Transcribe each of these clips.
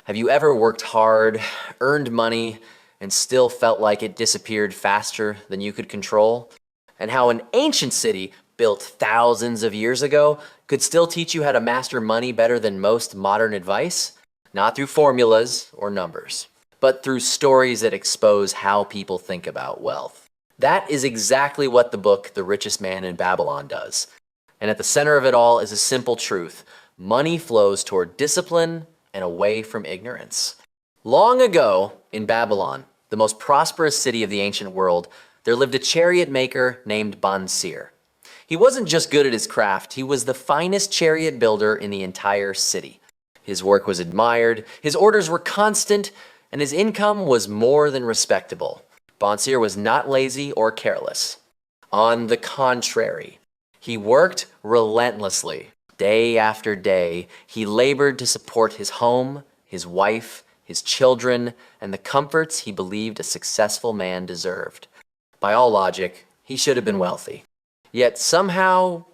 Have you ever worked hard, earned money, and still felt like it disappeared faster than you could control? And how an ancient city built thousands of years ago could still teach you how to master money better than most modern advice? Not through formulas or numbers, but through stories that expose how people think about wealth. That is exactly what the book The Richest Man in Babylon does. And at the center of it all is a simple truth. Money flows toward discipline and away from ignorance. Long ago, in Babylon, the most prosperous city of the ancient world, there lived a chariot maker named Bansir. He wasn't just good at his craft, he was the finest chariot builder in the entire city. His work was admired, his orders were constant, and his income was more than respectable. Bansir was not lazy or careless. On the contrary, he worked relentlessly. Day after day, he labored to support his home, his wife, his children, and the comforts he believed a successful man deserved. By all logic, he should have been wealthy. Yet somehow,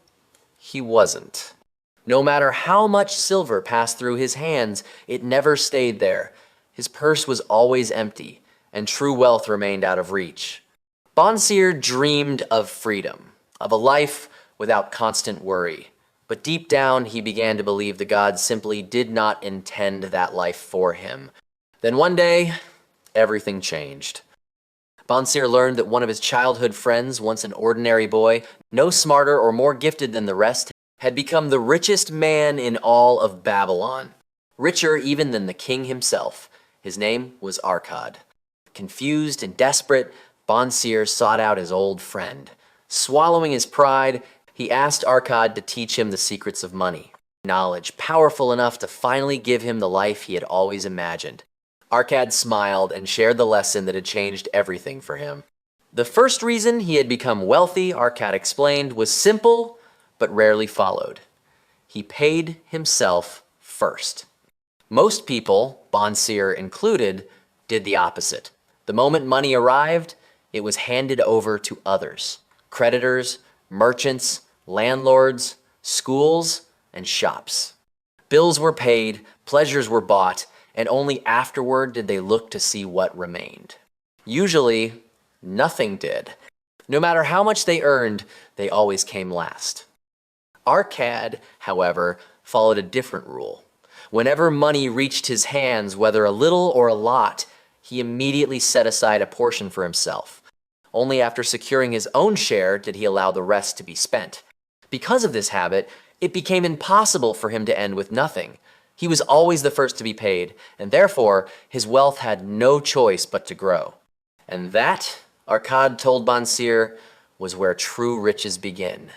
he wasn't. No matter how much silver passed through his hands, it never stayed there. His purse was always empty, and true wealth remained out of reach. Bansir dreamed of freedom, of a life without constant worry. But deep down, he began to believe the gods simply did not intend that life for him. Then one day, everything changed. Bansir learned that one of his childhood friends, once an ordinary boy, no smarter or more gifted than the rest, had become the richest man in all of Babylon. Richer even than the king himself. His name was Arkad. Confused and desperate, Bansir sought out his old friend. Swallowing his pride, he asked Arkad to teach him the secrets of money, knowledge powerful enough to finally give him the life he had always imagined. Arkad smiled and shared the lesson that had changed everything for him. The first reason he had become wealthy, Arkad explained, was simple but rarely followed. He paid himself first. Most people, Bansir included, did the opposite. The moment money arrived, it was handed over to others. Creditors, merchants, landlords, schools, and shops. Bills were paid, pleasures were bought, and only afterward did they look to see what remained. Usually, nothing did. No matter how much they earned, they always came last. Arkad, however, followed a different rule. Whenever money reached his hands, whether a little or a lot, he immediately set aside a portion for himself. Only after securing his own share did he allow the rest to be spent. Because of this habit, it became impossible for him to end with nothing. He was always the first to be paid, and therefore his wealth had no choice but to grow. And that, Arkad told Bansir, was where true riches begin.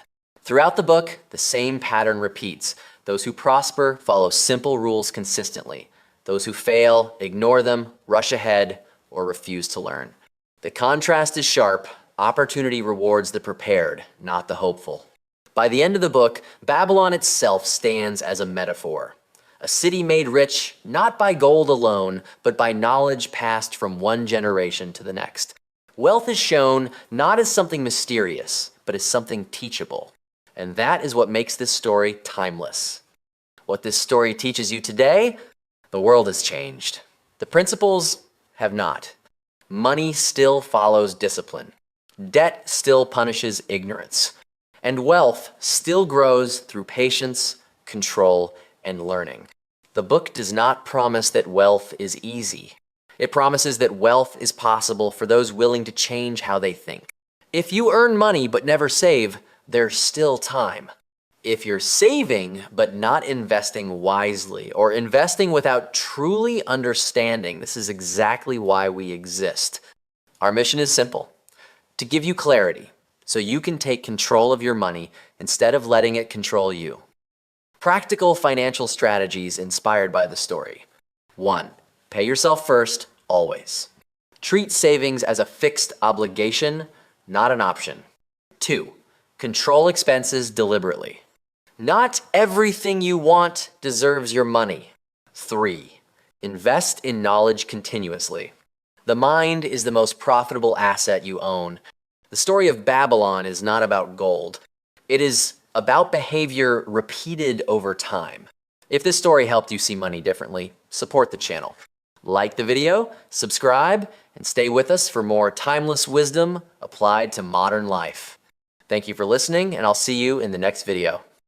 Throughout the book, the same pattern repeats. Those who prosper follow simple rules consistently. Those who fail ignore them, rush ahead, or refuse to learn. The contrast is sharp. Opportunity rewards the prepared, not the hopeful. By the end of the book, Babylon itself stands as a metaphor. A city made rich not by gold alone, but by knowledge passed from one generation to the next. Wealth is shown not as something mysterious, but as something teachable. And that is what makes this story timeless. What this story teaches you today, the world has changed. The principles have not. Money still follows discipline. Debt still punishes ignorance. And wealth still grows through patience, control, and learning. The book does not promise that wealth is easy. It promises that wealth is possible for those willing to change how they think. If you earn money but never save, there's still time. If you're saving but not investing wisely, or investing without truly understanding, this is exactly why we exist. Our mission is simple: to give you clarity so you can take control of your money instead of letting it control you. Practical financial strategies inspired by the story. 1. Pay yourself first, always. Treat savings as a fixed obligation, not an option. 2. Control expenses deliberately. Not everything you want deserves your money. 3. Invest in knowledge continuously. The mind is the most profitable asset you own. The story of Babylon is not about gold. It is about behavior repeated over time. If this story helped you see money differently, support the channel. Like the video, subscribe, and stay with us for more timeless wisdom applied to modern life. Thank you for listening, and I'll see you in the next video.